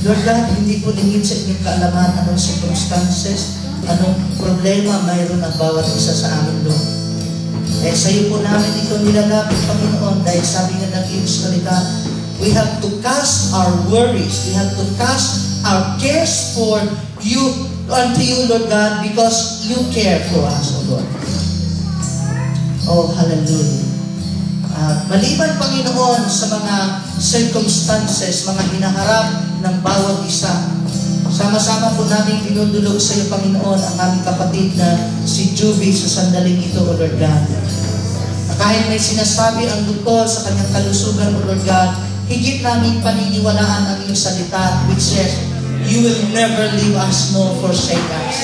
Lord God, hindi po lingid sa inyong kaalaman anong circumstances, anong problema mayroon ang bawat isa sa amin, Lord. Eh, sa iyo po namin ito nilalapit, Panginoon, dahil sabi nga ng iyong salita, we have to cast our worries, we have to cast our cares for you, unto you, Lord God, because you care for us, O Lord. Oh, hallelujah. Maliban, Panginoon, sa mga circumstances, mga hinaharap ng bawat isa, sama-sama po namin dinudulog sa iyo, Panginoon, ang aming kapatid na si Juby sa sandaling ito, O Lord God. Kahit may sinasabi ang doktor sa kanyang kalusugan, O Lord God, higit namin paniniwalaan ang iyong salita, which says, you will never leave us nor forsake us.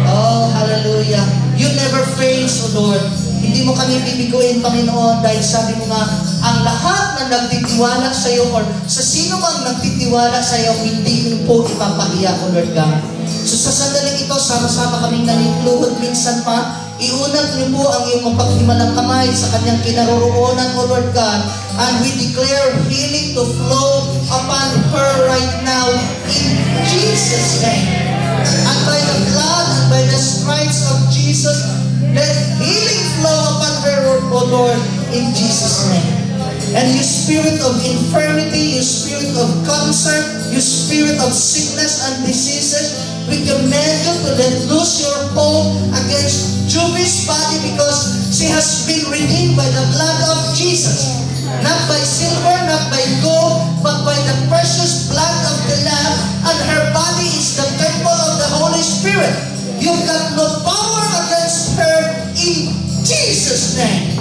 Oh, hallelujah. You never fail, O Lord. Hindi mo kami bibiguin, Panginoon, dahil sabi mo nga, ang lahat na nagtitiwala sa iyo or sa sino mang nagtitiwala sa iyo, hindi mo po ipapahiya, O Lord God. So sa sandaling ito, sama-sama kaming nanikluhod minsan pa, iunat niyo po ang iyong mapaghimalang kamay sa kanyang kinaroroonan, O Lord God, and we declare healing to flow upon her right now in Jesus' name. And by the blood and by the stripes of Jesus, let healing flow upon her, O Lord, in Jesus' name. And you spirit of infirmity, you spirit of cancer, you spirit of sickness and diseases, we command you to let loose your hold against Juby's body because she has been redeemed by the blood of Jesus. Not by silver, not by gold, but by the precious blood of the Lamb, and her body is the temple of the Holy Spirit. You've got no power against her in Jesus' name.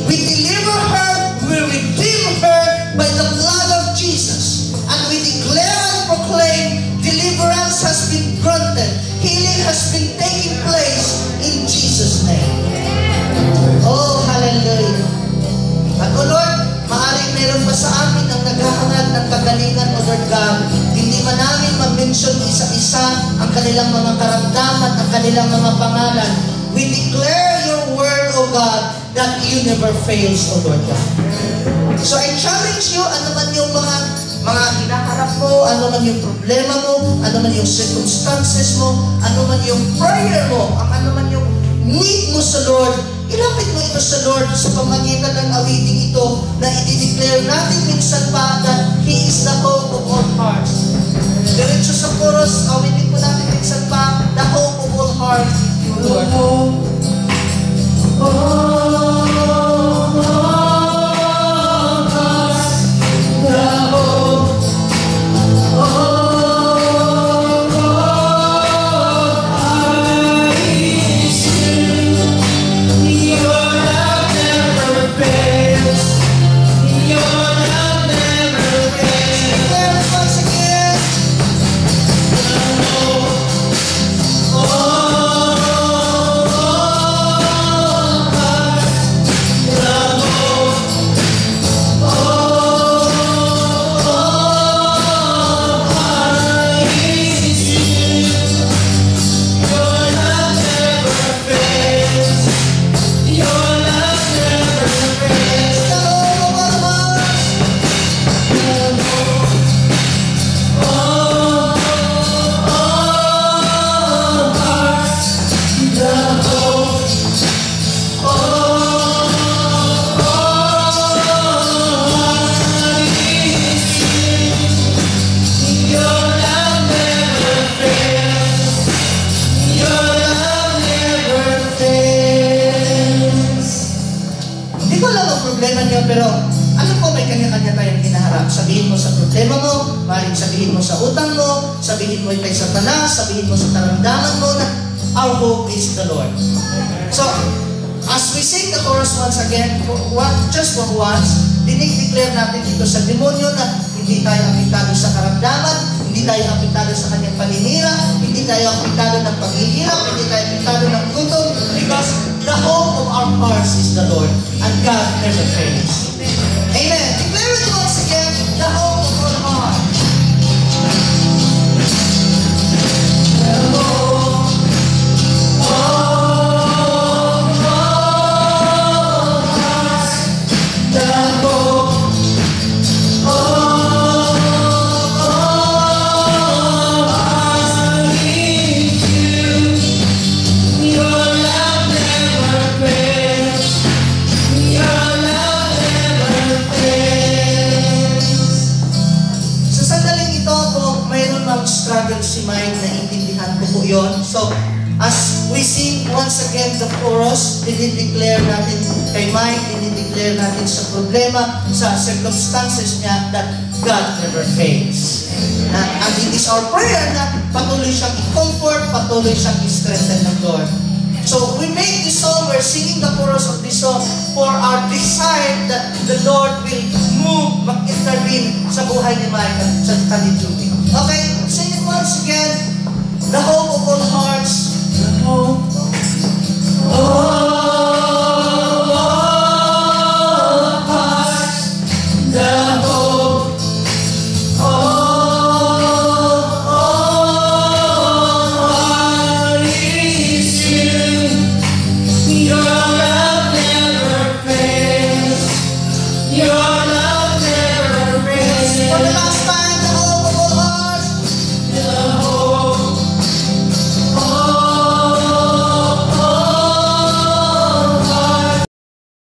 We deliver her, we redeem her by the blood of Jesus. And we declare and proclaim, deliverance has been granted, healing has been taking place in Jesus' name. Oh, hallelujah. At O Lord, maaaring meron pa sa amin ang naghahangad ng kagalingan, O Lord God. Hindi man namin ma-mention isa-isa ang kanilang mga karamdaman, ang kanilang mga pangalan. We declare your word, O God, that you never fails, O Lord God. So I challenge you, ano man yung mga hinaharap mo, ano man yung problema mo, ano man yung circumstances mo, ano man yung prayer mo, ano man yung need mo sa Lord, ilapit mo ito sa Lord sa pamagitan ng awiting ito na i-declare natin minsan pa that He is the hope of all hearts. Diretso sa chorus, awitin po natin minsan pa, the hope of all hearts, Lord. Your love never problema niyo, pero alam ko may kanya-kanya tayong hinaharap. Sabihin mo sa problema mo, maaaring sabihin mo sa utang mo, sabihin mo kay Satanas, sabihin mo sa karamdaman mo na our hope is the Lord. So, as we sing the chorus once again, just for once, dinig-declare natin dito sa demonyo na hindi tayo apektado sa karamdaman, hindi tayo apektado sa kanyang paninira, hindi tayo apektado ng paghihirap, hindi tayo apektado ng gutom, because the hope of our hearts is the Lord, and God never fails. Amen. Declare it once again, the hope of our hearts. The hope of our hearts. The hope of our hearts is you. Your love never fails. Your love never fails. Sa sandaling ito po, mayroon ng struggle si Mike, naiintindihan ko po yun. So, as we sing once again the chorus, dinideclare natin kay Mike, dinideclare natin sa problema, sa circumstances niya that God never fails. And it is our prayer na patuloy siyang i-comfort, patuloy siyang i-strengthen ng Lord. So we make this song, we're singing the chorus of this song for our desire that the Lord will move, mag-intervene sa buhay ni Mike at sa kanil Judy. Okay, sing it once again. The hope of all hearts.